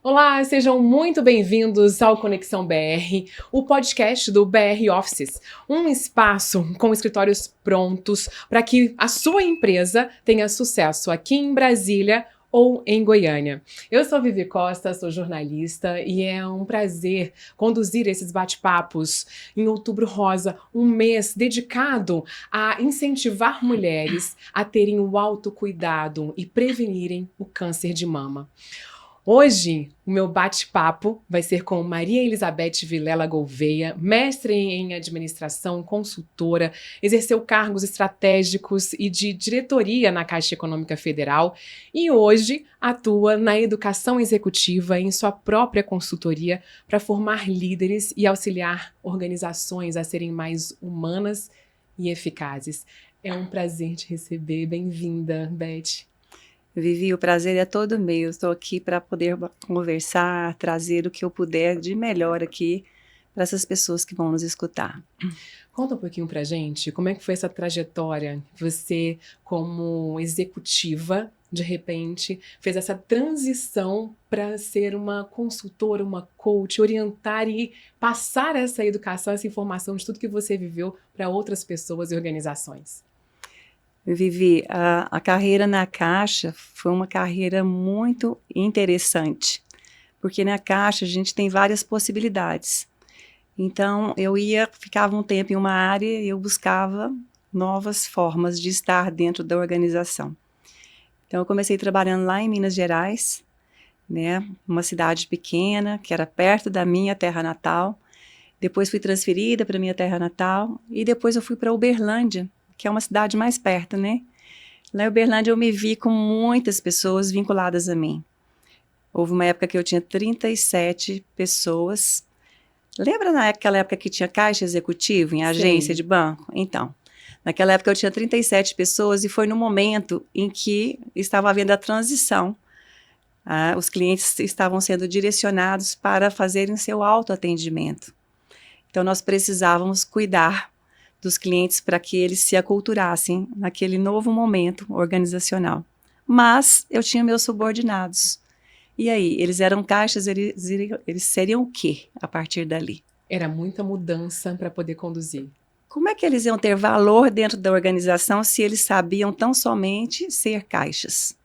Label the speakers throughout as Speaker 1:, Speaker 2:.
Speaker 1: Olá, sejam muito bem-vindos ao Conexão BR, o podcast do BR Offices, um espaço com escritórios prontos para que a sua empresa tenha sucesso aqui em Brasília ou em Goiânia. Eu sou Vivi Costa, sou jornalista e é um prazer conduzir esses bate-papos em Outubro Rosa, um mês dedicado a incentivar mulheres a terem o autocuidado e prevenirem o câncer de mama. Hoje, o meu bate-papo vai ser com Maria Elizabeth Vilela Gouveia, mestre em administração, consultora, exerceu cargos estratégicos e de diretoria na Caixa Econômica Federal e hoje atua na educação executiva em sua própria consultoria para formar líderes e auxiliar organizações a serem mais humanas e eficazes. É um prazer te receber. Bem-vinda, Beth.
Speaker 2: Vivi, o prazer é todo meu. Estou aqui para poder conversar, trazer o que eu puder de melhor aqui para essas pessoas que vão nos escutar.
Speaker 1: Conta um pouquinho pra gente como é que foi essa trajetória. Você, como executiva, de repente, fez essa transição para ser uma consultora, uma coach, orientar e passar essa educação, essa informação de tudo que você viveu para outras pessoas e organizações.
Speaker 2: Vivi, a carreira na Caixa foi uma carreira muito interessante, porque na Caixa a gente tem várias possibilidades. Então, ficava um tempo em uma área e eu buscava novas formas de estar dentro da organização. Então, eu comecei trabalhando lá em Minas Gerais, né, uma cidade pequena, que era perto da minha terra natal. Depois fui transferida para minha terra natal e depois eu fui para Uberlândia, que é uma cidade mais perto, né? Lá em Uberlândia eu me vi com muitas pessoas vinculadas a mim. Houve uma época que eu tinha 37 pessoas. Lembra naquela época que tinha caixa executivo em agência de banco? Então, naquela época eu tinha 37 pessoas e foi no momento em que estava havendo a transição. Os clientes estavam sendo direcionados para fazerem seu autoatendimento. Então, nós precisávamos cuidar dos clientes para que eles se aculturassem naquele novo momento organizacional. Mas eu tinha meus subordinados. E aí, eles eram caixas, eles seriam o quê a partir dali?
Speaker 1: Era muita mudança para poder conduzir.
Speaker 2: Como é que eles iam ter valor dentro da organização se eles sabiam tão somente ser caixas?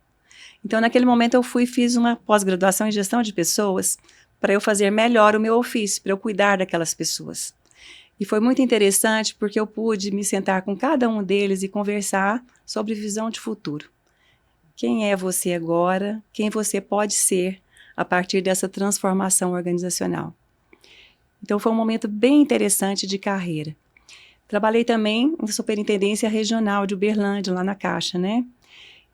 Speaker 2: Então, naquele momento, eu fiz uma pós-graduação em gestão de pessoas para eu fazer melhor o meu ofício, para eu cuidar daquelas pessoas. E foi muito interessante porque eu pude me sentar com cada um deles e conversar sobre visão de futuro. Quem é você agora? Quem você pode ser a partir dessa transformação organizacional? Então, foi um momento bem interessante de carreira. Trabalhei também em superintendência regional de Uberlândia, lá na Caixa, né?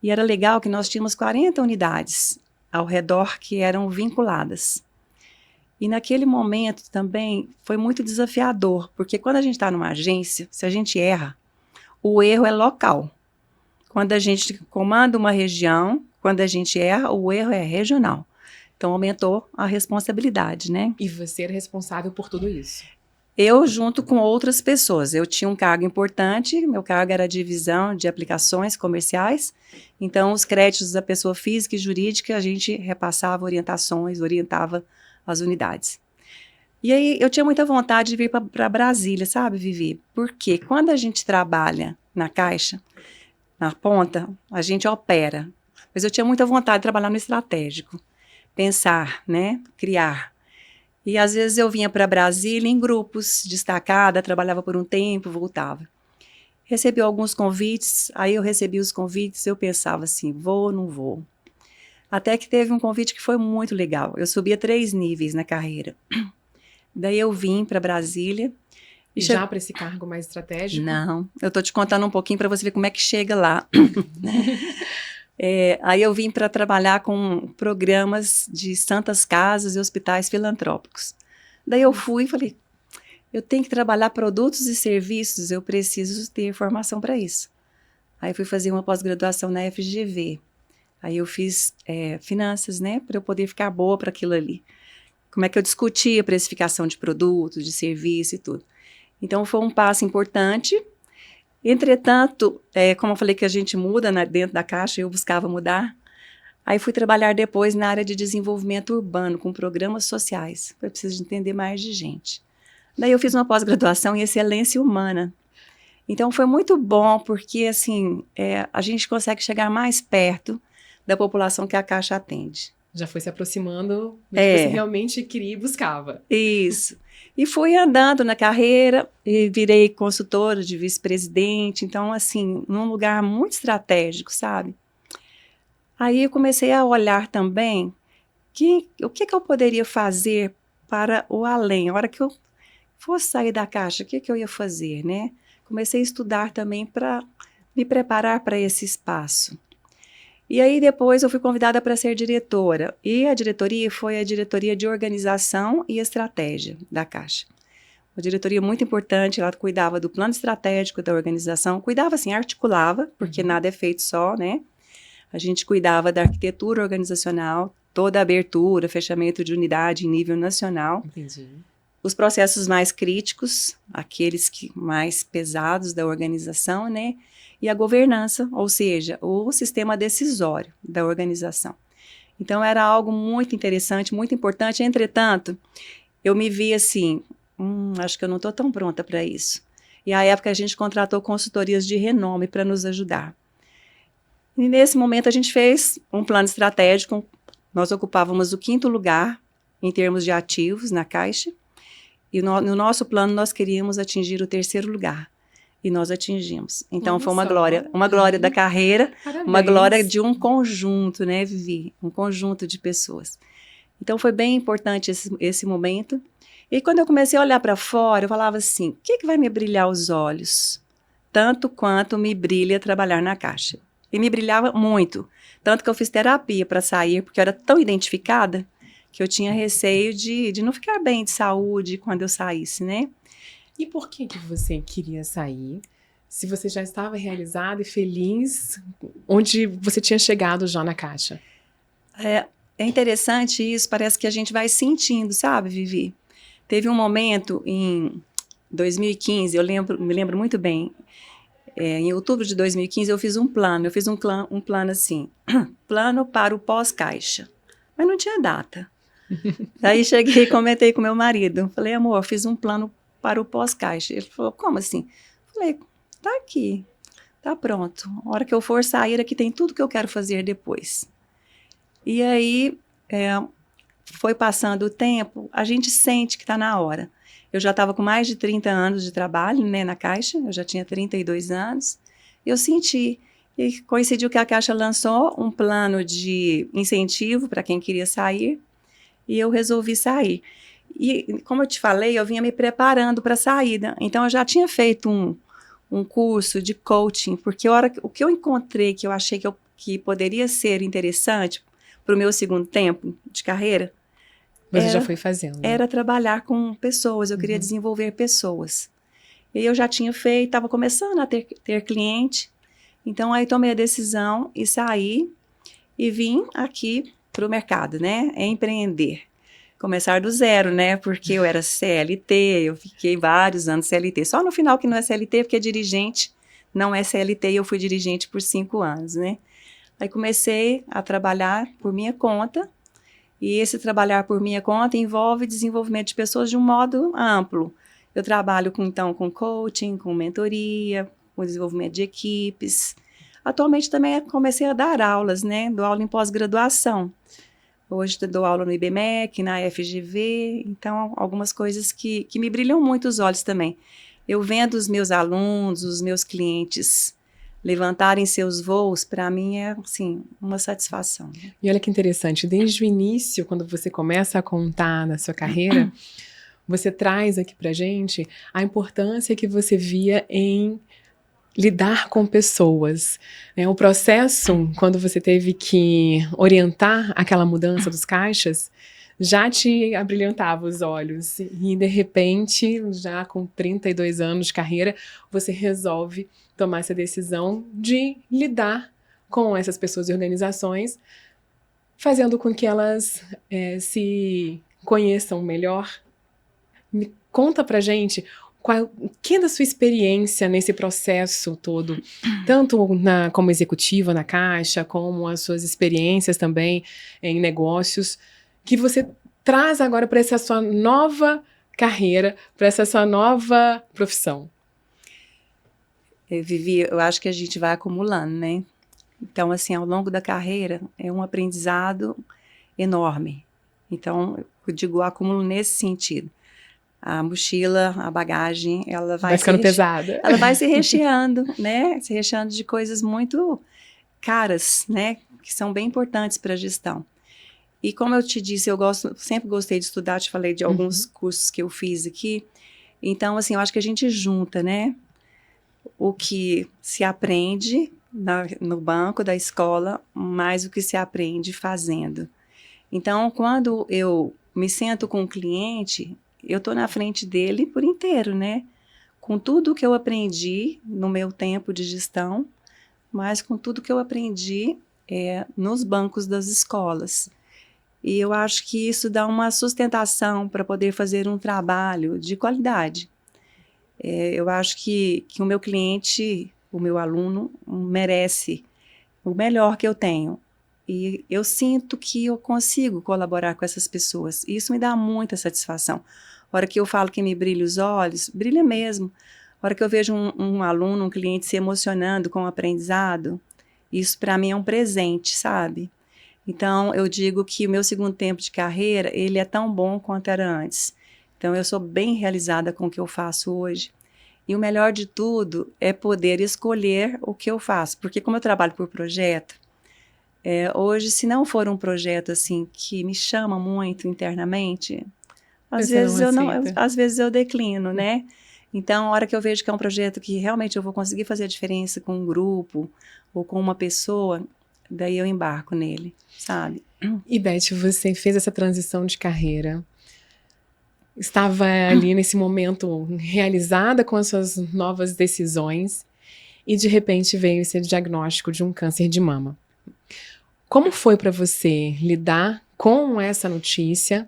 Speaker 2: E era legal que nós tínhamos 40 unidades ao redor que eram vinculadas. E naquele momento também foi muito desafiador, porque quando a gente está numa agência, se a gente erra, o erro é local. Quando a gente comanda uma região, quando a gente erra, o erro é regional. Então, aumentou a responsabilidade, né?
Speaker 1: E você era responsável por tudo isso?
Speaker 2: Eu, junto com outras pessoas. Eu tinha um cargo importante, meu cargo era divisão de aplicações comerciais. Então, os créditos da pessoa física e jurídica, a gente repassava orientações, orientava as unidades. E aí, eu tinha muita vontade de vir para Brasília, sabe, Vivi? Porque quando a gente trabalha na Caixa, na ponta, a gente opera. Mas eu tinha muita vontade de trabalhar no estratégico, pensar, né, criar. E às vezes eu vinha para Brasília em grupos, destacada, trabalhava por um tempo, voltava. Recebi alguns convites, aí eu recebi os convites, eu pensava assim, vou ou não vou? Até que teve um convite que foi muito legal. Eu subia 3 níveis na carreira. Daí eu vim para Brasília.
Speaker 1: E já para esse cargo mais estratégico?
Speaker 2: Não, eu estou te contando um pouquinho para você ver como é que chega lá. Aí eu vim para trabalhar com programas de santas casas e hospitais filantrópicos. Daí eu fui e falei, eu tenho que trabalhar produtos e serviços, eu preciso ter formação para isso. Aí fui fazer uma pós-graduação na FGV. Aí eu fiz finanças, né, para eu poder ficar boa para aquilo ali. Como é que eu discutia a precificação de produtos, de serviço e tudo. Então foi um passo importante. Entretanto, como eu falei que a gente muda dentro da Caixa, eu buscava mudar, Aí fui trabalhar depois na área de desenvolvimento urbano, com programas sociais. Foi preciso entender mais de gente. Daí eu fiz uma pós-graduação em excelência humana. Então foi muito bom, porque assim, a gente consegue chegar mais perto da população que a Caixa atende.
Speaker 1: Já foi se aproximando do que você realmente queria e buscava.
Speaker 2: Isso. E fui andando na carreira e virei consultora de vice-presidente. Então, assim, num lugar muito estratégico, sabe? Aí eu comecei a olhar também o que eu poderia fazer para o além. A hora que eu fosse sair da Caixa, o que eu ia fazer, né? Comecei a estudar também para me preparar para esse espaço. E aí depois eu fui convidada para ser diretora. E a diretoria foi a diretoria de organização e estratégia da Caixa. Uma diretoria muito importante, ela cuidava do plano estratégico da organização, cuidava assim, articulava, porque nada é feito só, né? A gente cuidava da arquitetura organizacional, toda a abertura, fechamento de unidade em nível nacional.
Speaker 1: Entendi.
Speaker 2: Os processos mais críticos, aqueles mais pesados da organização, né? E a governança, ou seja, o sistema decisório da organização. Então, era algo muito interessante, muito importante. Entretanto, eu me vi assim, acho que eu não estou tão pronta para isso. E, à época, a gente contratou consultorias de renome para nos ajudar. E, nesse momento, a gente fez um plano estratégico. Nós ocupávamos o 5º lugar em termos de ativos na Caixa. E no nosso plano, nós queríamos atingir o 3º lugar. E nós atingimos. Então, foi uma glória da carreira,
Speaker 1: Parabéns.
Speaker 2: Uma glória de um conjunto, né, Vivi? Um conjunto de pessoas. Então, foi bem importante esse momento. E quando eu comecei a olhar para fora, eu falava assim, o que vai me brilhar os olhos? Tanto quanto me brilha trabalhar na Caixa. E me brilhava muito. Tanto que eu fiz terapia para sair, porque eu era tão identificada que eu tinha receio de não ficar bem de saúde quando eu saísse, né?
Speaker 1: E por que você queria sair, se você já estava realizada e feliz onde você tinha chegado já na Caixa?
Speaker 2: É interessante isso, parece que a gente vai sentindo, sabe, Vivi? Teve um momento em 2015, me lembro muito bem, em outubro de 2015 eu fiz um plano assim, plano para o pós-Caixa, mas não tinha data. Daí cheguei e comentei com meu marido, falei, amor, eu fiz um plano para o pós-Caixa. Ele falou, como assim? Falei, tá aqui, tá pronto. A hora que eu for sair, aqui tem tudo que eu quero fazer depois. E aí, foi passando o tempo, a gente sente que está na hora. Eu já estava com mais de 30 anos de trabalho, né, na Caixa, eu já tinha 32 anos, eu senti. E coincidiu que a Caixa lançou um plano de incentivo para quem queria sair, e eu resolvi sair. E, como eu te falei, eu vinha me preparando para a saída. Então, eu já tinha feito um curso de coaching, porque o que eu encontrei, que eu achei que poderia ser interessante para o meu segundo tempo de carreira,
Speaker 1: Você já foi fazendo.
Speaker 2: Era trabalhar com pessoas, eu queria desenvolver pessoas. E eu já tinha feito, estava começando a ter cliente, então aí tomei a decisão e saí e vim aqui para o mercado, né, empreender. Começar do zero, né? Porque eu era CLT, eu fiquei vários anos CLT. Só no final que não é CLT, porque dirigente não é CLT e eu fui dirigente por 5 anos, né? Aí comecei a trabalhar por minha conta e esse trabalhar por minha conta envolve desenvolvimento de pessoas de um modo amplo. Eu trabalho com coaching, com mentoria, com desenvolvimento de equipes. Atualmente também comecei a dar aulas, né? Dou aula em pós-graduação. Hoje dou aula no IBMEC, na FGV, então algumas coisas que me brilham muito os olhos também. Eu vendo os meus alunos, os meus clientes levantarem seus voos, para mim é, assim, uma satisfação.
Speaker 1: E olha que interessante, desde o início, quando você começa a contar na sua carreira, você traz aqui pra gente a importância que você via em lidar com pessoas. O processo, quando você teve que orientar aquela mudança dos caixas, já te abrilhantava os olhos. E, de repente, já com 32 anos de carreira, você resolve tomar essa decisão de lidar com essas pessoas e organizações, fazendo com que elas se conheçam melhor. Me conta pra gente O que da sua experiência nesse processo todo, tanto como executiva na Caixa, como as suas experiências também em negócios, que você traz agora para essa sua nova carreira, para essa sua nova profissão?
Speaker 2: Eu acho que a gente vai acumulando, né? Então, assim, ao longo da carreira, é um aprendizado enorme. Então, eu digo acúmulo nesse sentido. A mochila, a bagagem, ela
Speaker 1: vai ficando pesada.
Speaker 2: Ela vai se recheando, né? Se recheando de coisas muito caras, né? Que são bem importantes para a gestão. E como eu te disse, sempre gostei de estudar, te falei de alguns cursos que eu fiz aqui. Então, assim, eu acho que a gente junta, né? O que se aprende no banco da escola, mais o que se aprende fazendo. Então, quando eu me sento com o cliente, eu estou na frente dele por inteiro, né? Com tudo que eu aprendi no meu tempo de gestão, mas com tudo que eu aprendi nos bancos das escolas. E eu acho que isso dá uma sustentação para poder fazer um trabalho de qualidade. Eu acho que o meu cliente, o meu aluno, merece o melhor que eu tenho. E eu sinto que eu consigo colaborar com essas pessoas. E isso me dá muita satisfação. A hora que eu falo que me brilha os olhos, brilha mesmo. A hora que eu vejo um aluno, um cliente se emocionando com o aprendizado, isso para mim é um presente, sabe? Então, eu digo que o meu segundo tempo de carreira, ele é tão bom quanto era antes. Então, eu sou bem realizada com o que eu faço hoje. E o melhor de tudo é poder escolher o que eu faço. Porque como eu trabalho por projeto, hoje, se não for um projeto assim que me chama muito internamente, às vezes eu declino, né? Então, a hora que eu vejo que é um projeto que realmente eu vou conseguir fazer a diferença com um grupo ou com uma pessoa, daí eu embarco nele, sabe?
Speaker 1: E Beth, você fez essa transição de carreira, estava ali nesse momento realizada com as suas novas decisões e de repente veio esse diagnóstico de um câncer de mama. Como foi para você lidar com essa notícia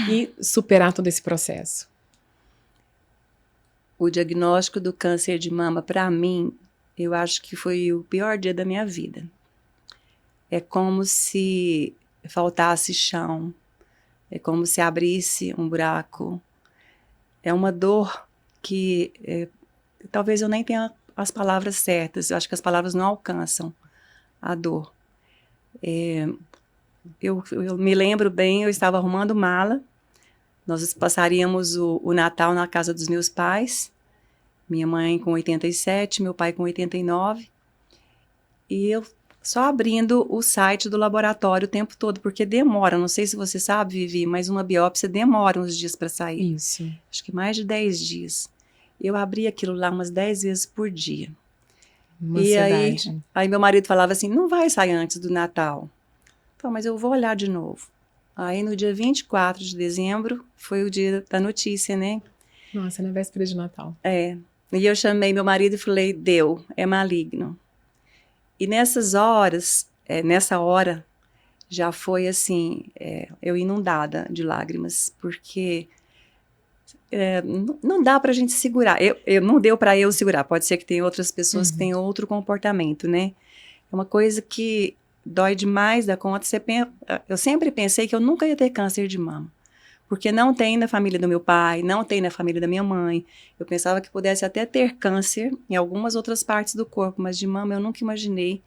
Speaker 1: e superar todo esse processo?
Speaker 2: O diagnóstico do câncer de mama, para mim, eu acho que foi o pior dia da minha vida. É como se faltasse chão, é como se abrisse um buraco. É uma dor que talvez eu nem tenha as palavras certas, eu acho que as palavras não alcançam a dor. Eu me lembro bem, eu estava arrumando mala, nós passaríamos o Natal na casa dos meus pais, minha mãe com 87, meu pai com 89, e eu só abrindo o site do laboratório o tempo todo, porque demora, não sei se você sabe, Vivi, mas uma biópsia demora uns dias para sair.
Speaker 1: Isso.
Speaker 2: Acho que mais de 10 dias. Eu abri aquilo lá umas 10 vezes por dia.
Speaker 1: Uma
Speaker 2: e
Speaker 1: ansiedade.
Speaker 2: aí meu marido falava assim, não vai sair antes do Natal. Então, mas eu vou olhar de novo. Aí no dia 24 de dezembro, foi o dia da notícia, né?
Speaker 1: Nossa, na véspera de Natal.
Speaker 2: E eu chamei meu marido e falei, deu, é maligno. E nessa hora, já foi assim, eu inundada de lágrimas, porque não dá pra gente segurar. Não deu pra eu segurar, pode ser que tenha outras pessoas que tenham outro comportamento, né? É uma coisa que dói demais da conta. Eu sempre pensei que eu nunca ia ter câncer de mama, porque não tem na família do meu pai, não tem na família da minha mãe. Eu pensava que pudesse até ter câncer em algumas outras partes do corpo, mas de mama eu nunca imaginei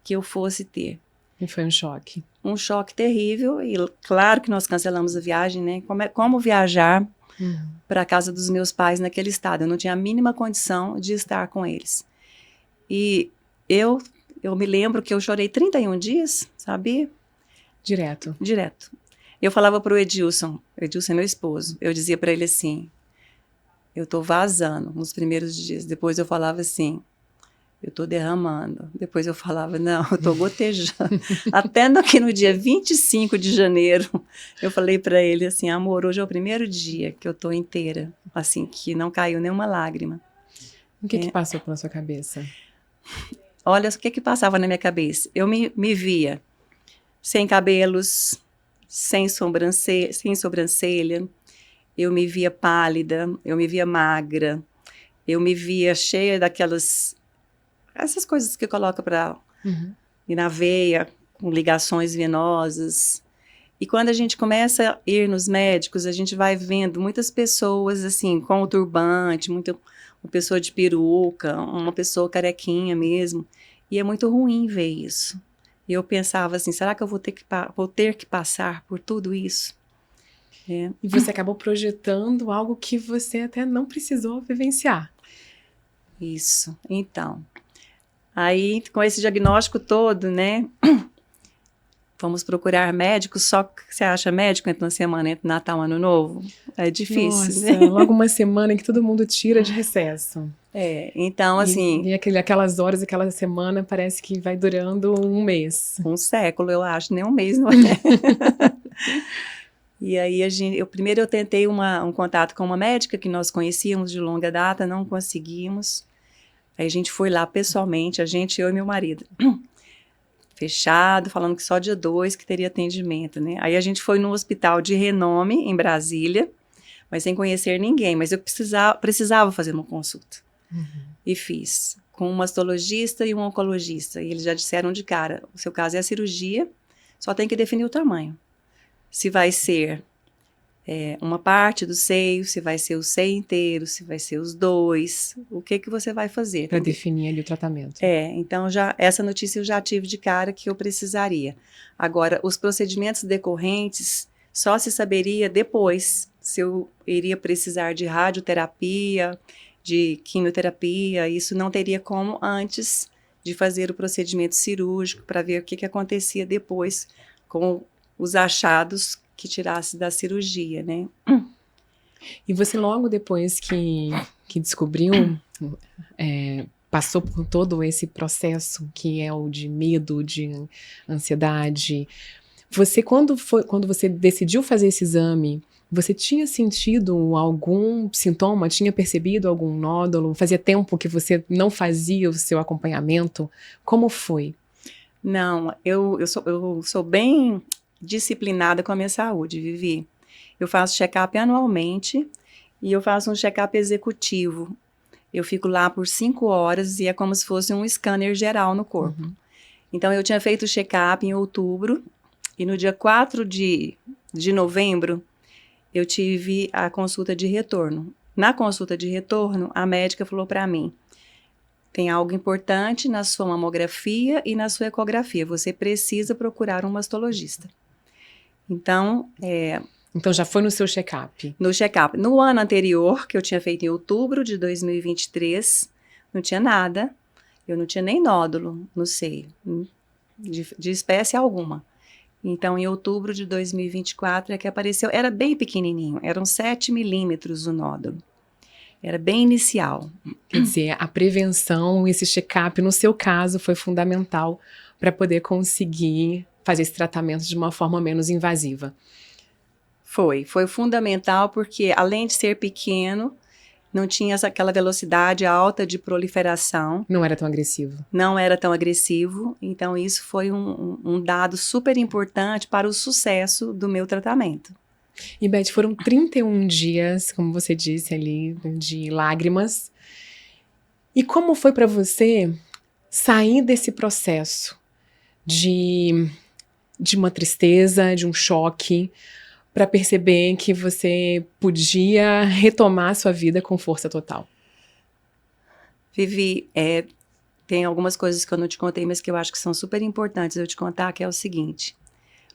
Speaker 2: que eu fosse ter.
Speaker 1: E foi um choque.
Speaker 2: Um choque terrível, e claro que nós cancelamos a viagem, né? Como viajar para a casa dos meus pais naquele estado? Eu não tinha a mínima condição de estar com eles. E eu me lembro que eu chorei 31 dias, sabia?
Speaker 1: Direto.
Speaker 2: Eu falava para o Edilson é meu esposo, eu dizia para ele assim, eu estou vazando nos primeiros dias, depois eu falava assim, eu estou derramando, depois eu falava, não, eu estou gotejando. Até que no dia 25 de janeiro, eu falei para ele assim, amor, hoje é o primeiro dia que eu estou inteira, assim, que não caiu nenhuma lágrima.
Speaker 1: O que passou pela sua cabeça?
Speaker 2: Olha, o que passava na minha cabeça? Eu me via sem cabelos, sem sobrancelha, eu me via pálida, eu me via magra, eu me via cheia essas coisas que coloca para ir na veia, com ligações venosas. E quando a gente começa a ir nos médicos, a gente vai vendo muitas pessoas, assim, com o turbante, uma pessoa de peruca, uma pessoa carequinha mesmo. E é muito ruim ver isso. E eu pensava assim, será que eu vou ter que passar por tudo isso? É.
Speaker 1: E você acabou projetando algo que você até não precisou vivenciar.
Speaker 2: Isso, então. Aí, com esse diagnóstico todo, né? Vamos procurar médicos, só que você acha médico entre uma semana, entre Natal e Ano Novo? É difícil,
Speaker 1: Nossa,
Speaker 2: né?
Speaker 1: logo uma semana que todo mundo tira de recesso.
Speaker 2: Então, assim...
Speaker 1: E aquelas horas, aquela semana, parece que vai durando um mês.
Speaker 2: Um século, eu acho, nem um mês, não é? E aí, primeiro eu tentei um contato com uma médica que nós conhecíamos de longa data, não conseguimos. Aí a gente foi lá pessoalmente, eu e meu marido. Fechado, falando que só dia 2 que teria atendimento, né? Aí a gente foi num hospital de renome, em Brasília, mas sem conhecer ninguém. Mas eu precisava fazer uma consulta. E fiz, com um mastologista e um oncologista. E eles já disseram de cara, o seu caso é a cirurgia, só tem que definir o tamanho. Se vai ser uma parte do seio, se vai ser o seio inteiro, se vai ser os dois, o que você vai fazer.
Speaker 1: Para definir ali o tratamento.
Speaker 2: Então essa notícia eu já tive de cara que eu precisaria. Agora, os procedimentos decorrentes só se saberia depois se eu iria precisar de radioterapia, de quimioterapia, isso não teria como antes de fazer o procedimento cirúrgico para ver o que acontecia depois com os achados que tirasse da cirurgia, né?
Speaker 1: E você logo depois que descobriu, passou por todo esse processo que é o de medo, de ansiedade, quando você decidiu fazer esse exame, você tinha sentido algum sintoma, tinha percebido algum nódulo? Fazia tempo que você não fazia o seu acompanhamento? Como foi?
Speaker 2: Não, eu sou bem disciplinada com a minha saúde, Vivi. Eu faço check-up anualmente e eu faço um check-up executivo. Eu fico lá por 5 horas e é como se fosse um scanner geral no corpo. Então, eu tinha feito o check-up em outubro e no dia 4 de novembro, eu tive a consulta de retorno. Na consulta de retorno, a médica falou para mim, tem algo importante na sua mamografia e na sua ecografia, você precisa procurar um mastologista. Então
Speaker 1: já foi no seu check-up?
Speaker 2: No check-up. No ano anterior, que eu tinha feito em outubro de 2023, não tinha nada, eu não tinha nem nódulo no seio, de espécie alguma. Então, em outubro de 2024 é que apareceu, era bem pequenininho, eram 7 milímetros o nódulo. Era bem inicial.
Speaker 1: Quer dizer, a prevenção, esse check-up, no seu caso, foi fundamental para poder conseguir fazer esse tratamento de uma forma menos invasiva.
Speaker 2: Foi fundamental porque, além de ser pequeno, não tinha aquela velocidade alta de proliferação.
Speaker 1: Não era tão agressivo.
Speaker 2: Não era tão agressivo, então isso foi um dado super importante para o sucesso do meu tratamento.
Speaker 1: E Beth, foram 31 dias, como você disse ali, de lágrimas. E como foi para você sair desse processo de uma tristeza, de um choque, para perceber que você podia retomar a sua vida com força total?
Speaker 2: Vivi, tem algumas coisas que eu não te contei, mas que eu acho que são super importantes eu te contar, que é o seguinte.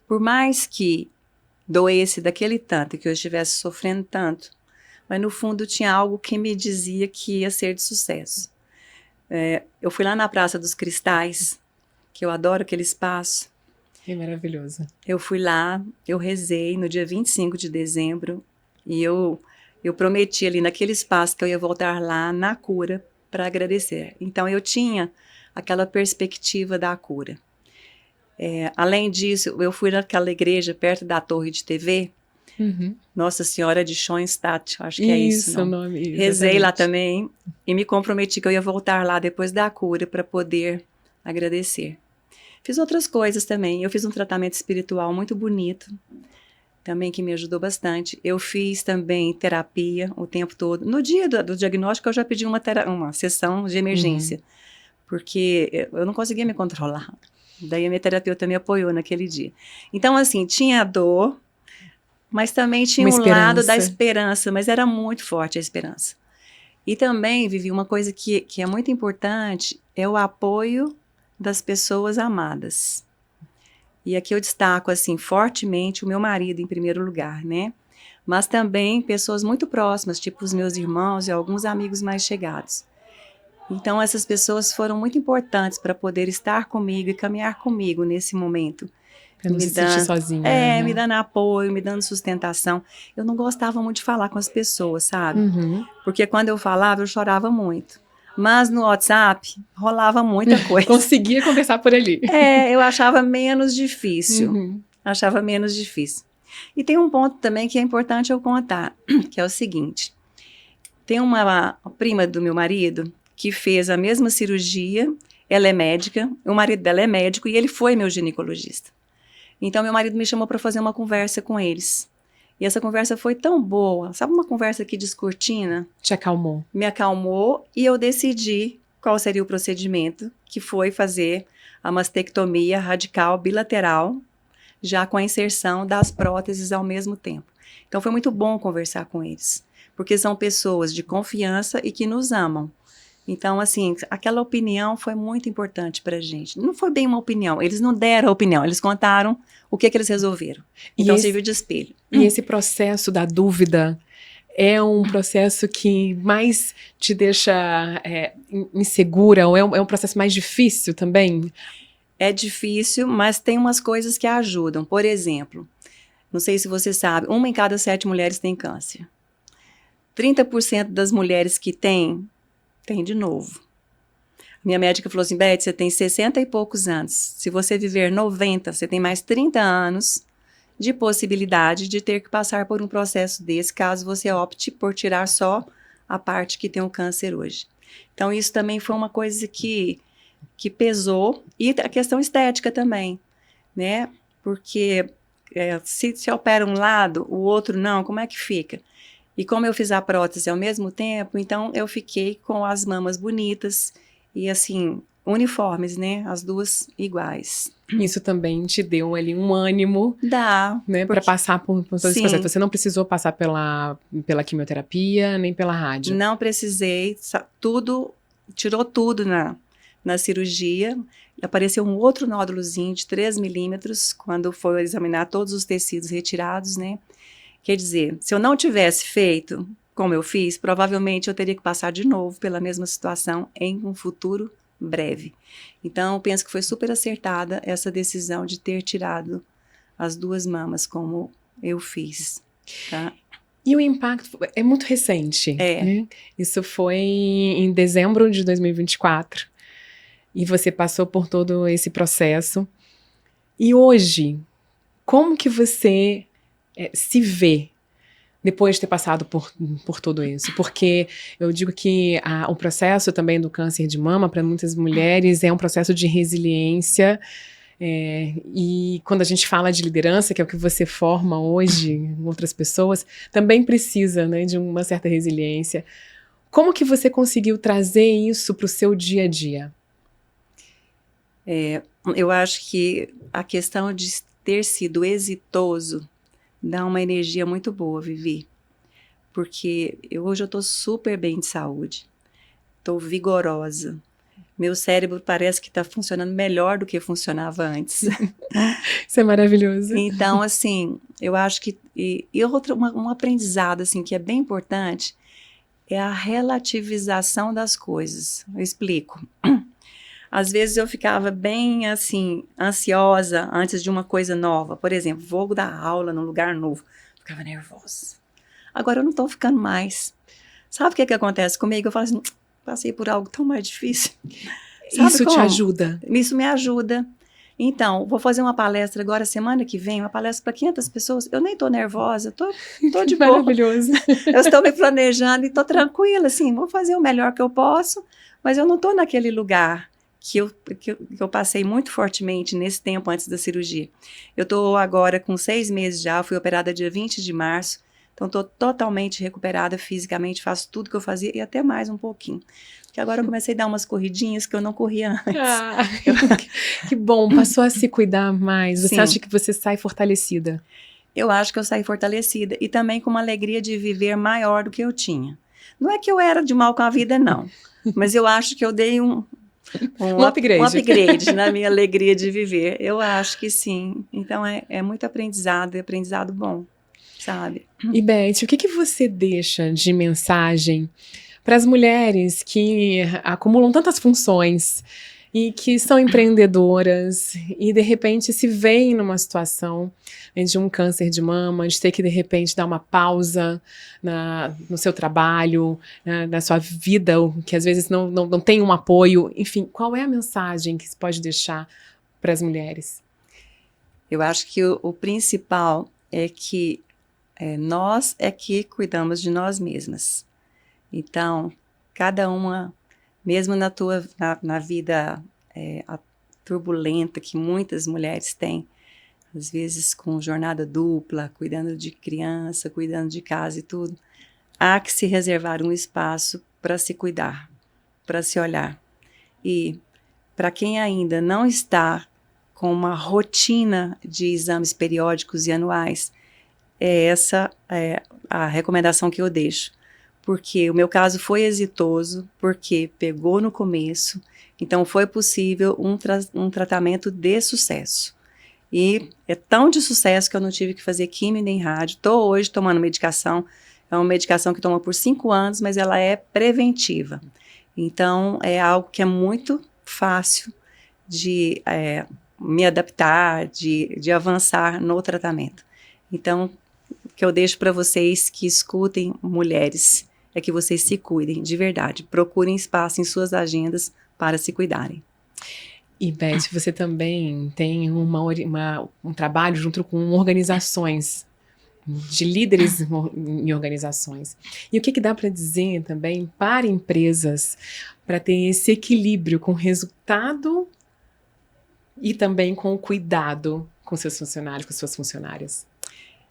Speaker 2: Por mais que doesse daquele tanto, que eu estivesse sofrendo tanto, mas no fundo tinha algo que me dizia que ia ser de sucesso. Eu fui lá na Praça dos Cristais, que eu adoro aquele espaço.
Speaker 1: É maravilhoso.
Speaker 2: Eu fui lá, eu rezei no dia 25 de dezembro e eu prometi ali naquele espaço que eu ia voltar lá na cura para agradecer. Então eu tinha aquela perspectiva da cura. Além disso, eu fui naquela igreja perto da torre de TV, Nossa Senhora de Schoenstatt, acho que é isso.
Speaker 1: Isso, o nome. Exatamente.
Speaker 2: Rezei lá também e me comprometi que eu ia voltar lá depois da cura para poder agradecer. Fiz outras coisas também. Eu fiz um tratamento espiritual muito bonito. também que me ajudou bastante. Eu fiz também terapia o tempo todo. No dia do diagnóstico, eu já pedi uma sessão de emergência, porque eu não conseguia me controlar. Daí a minha terapeuta me apoiou naquele dia. Então, assim, tinha a dor, mas também tinha um lado da esperança, mas era muito forte a esperança. E também, Vivi, uma coisa que é muito importante é o apoio das pessoas amadas. E aqui eu destaco, assim, fortemente o meu marido em primeiro lugar, né? Mas também pessoas muito próximas, tipo os meus irmãos e alguns amigos mais chegados. Então, essas pessoas foram muito importantes para poder estar comigo e caminhar comigo nesse momento.
Speaker 1: Pra não se sentir sozinha, né?
Speaker 2: Me dando apoio, me dando sustentação. Eu não gostava muito de falar com as pessoas, sabe? Porque quando eu falava, eu chorava muito. Mas no WhatsApp, rolava muita coisa.
Speaker 1: Conseguia conversar por ali.
Speaker 2: Eu achava menos difícil. Achava menos difícil. E tem um ponto também que é importante eu contar, que é o seguinte. Tem uma prima do meu marido que fez a mesma cirurgia, ela é médica, o marido dela é médico e ele foi meu ginecologista. Então, meu marido me chamou para fazer uma conversa com eles. E essa conversa foi tão boa, sabe uma conversa que descortina?
Speaker 1: Te acalmou.
Speaker 2: Me acalmou e eu decidi qual seria o procedimento, que foi fazer a mastectomia radical bilateral, já com a inserção das próteses ao mesmo tempo. Então, foi muito bom conversar com eles, porque são pessoas de confiança e que nos amam. Então, assim, aquela opinião foi muito importante pra gente. Não foi bem uma opinião, eles não deram a opinião, eles contaram o que eles resolveram. Então, serviu de espelho.
Speaker 1: E esse processo da dúvida é um processo que mais te deixa insegura, ou é um processo mais difícil também?
Speaker 2: É difícil, mas tem umas coisas que ajudam. Por exemplo, não sei se você sabe, 1 em cada 7 mulheres tem câncer. 30% das mulheres que tem de novo. Minha médica falou assim, Beth, você tem 60 e poucos anos. Se você viver 90, você tem mais 30 anos de possibilidade de ter que passar por um processo desse, caso você opte por tirar só a parte que tem o câncer hoje. Então, isso também foi uma coisa que pesou. E a questão estética também, né? Porque se opera um lado, o outro não, como é que fica? E como eu fiz a prótese ao mesmo tempo, então eu fiquei com as mamas bonitas e assim, uniformes, né? As duas iguais.
Speaker 1: Isso também te deu ali um ânimo, né, para passar por todo esse processo. Você não precisou passar pela quimioterapia, nem pela rádio?
Speaker 2: Não precisei, tirou tudo na cirurgia. Apareceu um outro nódulozinho de 3 milímetros, quando foi examinar todos os tecidos retirados, né? Quer dizer, se eu não tivesse feito como eu fiz, provavelmente eu teria que passar de novo pela mesma situação em um futuro breve. Então, eu penso que foi super acertada essa decisão de ter tirado as 2 mamas como eu fiz, tá?
Speaker 1: E o impacto é muito recente. Né? Isso foi em dezembro de 2024. E você passou por todo esse processo. E hoje, como que você se vê depois de ter passado por tudo isso? Porque eu digo que o processo também do câncer de mama, para muitas mulheres, é um processo de resiliência. E quando a gente fala de liderança, que é o que você forma hoje em outras pessoas, também precisa, né, de uma certa resiliência. Como que você conseguiu trazer isso para o seu dia a dia?
Speaker 2: Eu acho que a questão de ter sido exitoso dá uma energia muito boa, Vivi. Porque hoje eu estou super bem de saúde. Estou vigorosa. Meu cérebro parece que está funcionando melhor do que funcionava antes.
Speaker 1: Isso é maravilhoso.
Speaker 2: Então, assim, eu acho que... um aprendizado, assim, que é bem importante é a relativização das coisas. Eu explico. Às vezes eu ficava bem, assim, ansiosa antes de uma coisa nova. Por exemplo, vou dar aula num lugar novo. Ficava nervosa. Agora eu não estou ficando mais. Sabe o que acontece comigo? Eu falo assim, passei por algo tão mais difícil. Sabe
Speaker 1: isso como? Te ajuda?
Speaker 2: Isso me ajuda. Então, vou fazer uma palestra agora, semana que vem, uma palestra para 500 pessoas. Eu nem estou nervosa, estou de boa.
Speaker 1: Maravilhoso.
Speaker 2: Eu estou me planejando e estou tranquila, assim, vou fazer o melhor que eu posso, mas eu não estou naquele lugar que eu passei muito fortemente nesse tempo antes da cirurgia. Eu estou agora com 6 meses já, fui operada dia 20 de março, então estou totalmente recuperada fisicamente, faço tudo que eu fazia e até mais um pouquinho. Porque agora eu comecei a dar umas corridinhas que eu não corria antes.
Speaker 1: Ah, que bom, passou a se cuidar mais. Você
Speaker 2: Sim.
Speaker 1: acha que você sai fortalecida?
Speaker 2: Eu acho que eu saí fortalecida e também com uma alegria de viver maior do que eu tinha. Não é que eu era de mal com a vida, não, mas eu acho que eu dei um
Speaker 1: upgrade.
Speaker 2: Um upgrade na minha alegria de viver. Eu acho que sim. Então é muito aprendizado, e aprendizado bom, sabe?
Speaker 1: E Beth, o que você deixa de mensagem para as mulheres que acumulam tantas funções e que são empreendedoras e de repente se veem numa situação de um câncer de mama, de ter que de repente dar uma pausa no seu trabalho, na sua vida, que às vezes não tem um apoio, enfim, qual é a mensagem que se pode deixar para as mulheres?
Speaker 2: Eu acho que o principal é que nós é que cuidamos de nós mesmas. Então, cada uma, mesmo na vida turbulenta que muitas mulheres têm, às vezes com jornada dupla, cuidando de criança, cuidando de casa e tudo, há que se reservar um espaço para se cuidar, para se olhar. E para quem ainda não está com uma rotina de exames periódicos e anuais, essa é a recomendação que eu deixo. Porque o meu caso foi exitoso, porque pegou no começo, então foi possível um tratamento de sucesso. E é tão de sucesso que eu não tive que fazer quimio nem rádio. Estou hoje tomando medicação, é uma medicação que toma por 5 anos, mas ela é preventiva. Então é algo que é muito fácil de me adaptar, de avançar no tratamento. Então, o que eu deixo para vocês que escutem, mulheres, é que vocês se cuidem de verdade. Procurem espaço em suas agendas para se cuidarem.
Speaker 1: E Beth, você também tem um trabalho junto com organizações, de líderes em organizações. E o que dá para dizer também para empresas, para ter esse equilíbrio com o resultado e também com o cuidado com seus funcionários, com suas funcionárias?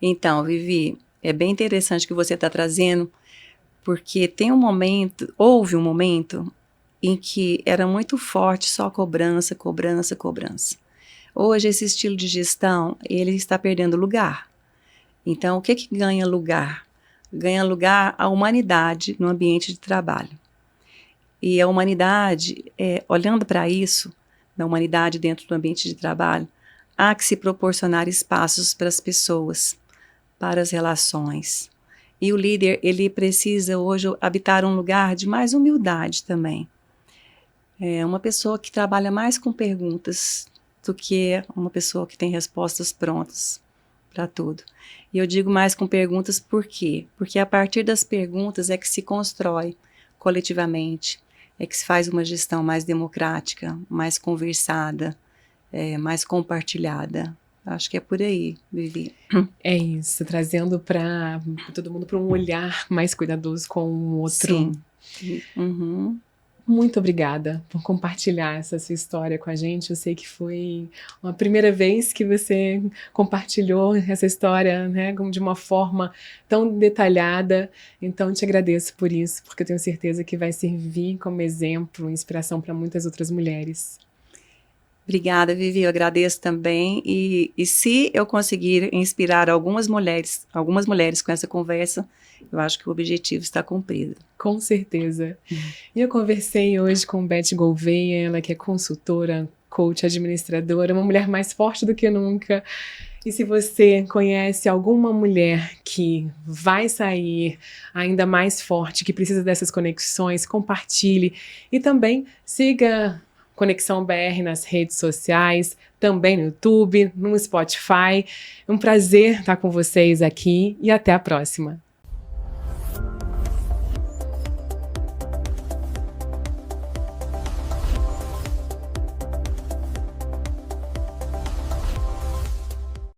Speaker 2: Então, Vivi, é bem interessante que você está trazendo, porque houve um momento em que era muito forte só cobrança, cobrança, cobrança. Hoje, esse estilo de gestão, ele está perdendo lugar. Então, o que ganha lugar? Ganha lugar a humanidade no ambiente de trabalho. E a humanidade, olhando para isso, na humanidade dentro do ambiente de trabalho, há que se proporcionar espaços para as pessoas, para as relações. E o líder, ele precisa hoje habitar um lugar de mais humildade também. É uma pessoa que trabalha mais com perguntas do que uma pessoa que tem respostas prontas para tudo. E eu digo mais com perguntas por quê? Porque a partir das perguntas é que se constrói coletivamente, é que se faz uma gestão mais democrática, mais conversada, mais compartilhada. Acho que é por aí, Vivi.
Speaker 1: É isso, trazendo para todo mundo para um olhar mais cuidadoso com o outro.
Speaker 2: Sim. Uhum.
Speaker 1: Muito obrigada por compartilhar essa sua história com a gente. Eu sei que foi uma primeira vez que você compartilhou essa história, né, de uma forma tão detalhada. Então, te agradeço por isso, porque eu tenho certeza que vai servir como exemplo, inspiração para muitas outras mulheres.
Speaker 2: Obrigada, Vivi, eu agradeço também, e se eu conseguir inspirar algumas mulheres com essa conversa, eu acho que o objetivo está cumprido.
Speaker 1: Com certeza. E eu conversei hoje com Beth Gouveia, ela que é consultora, coach, administradora, uma mulher mais forte do que nunca. E se você conhece alguma mulher que vai sair ainda mais forte, que precisa dessas conexões, compartilhe e também siga Conexão BR nas redes sociais, também no YouTube, no Spotify. É um prazer estar com vocês aqui e até a próxima.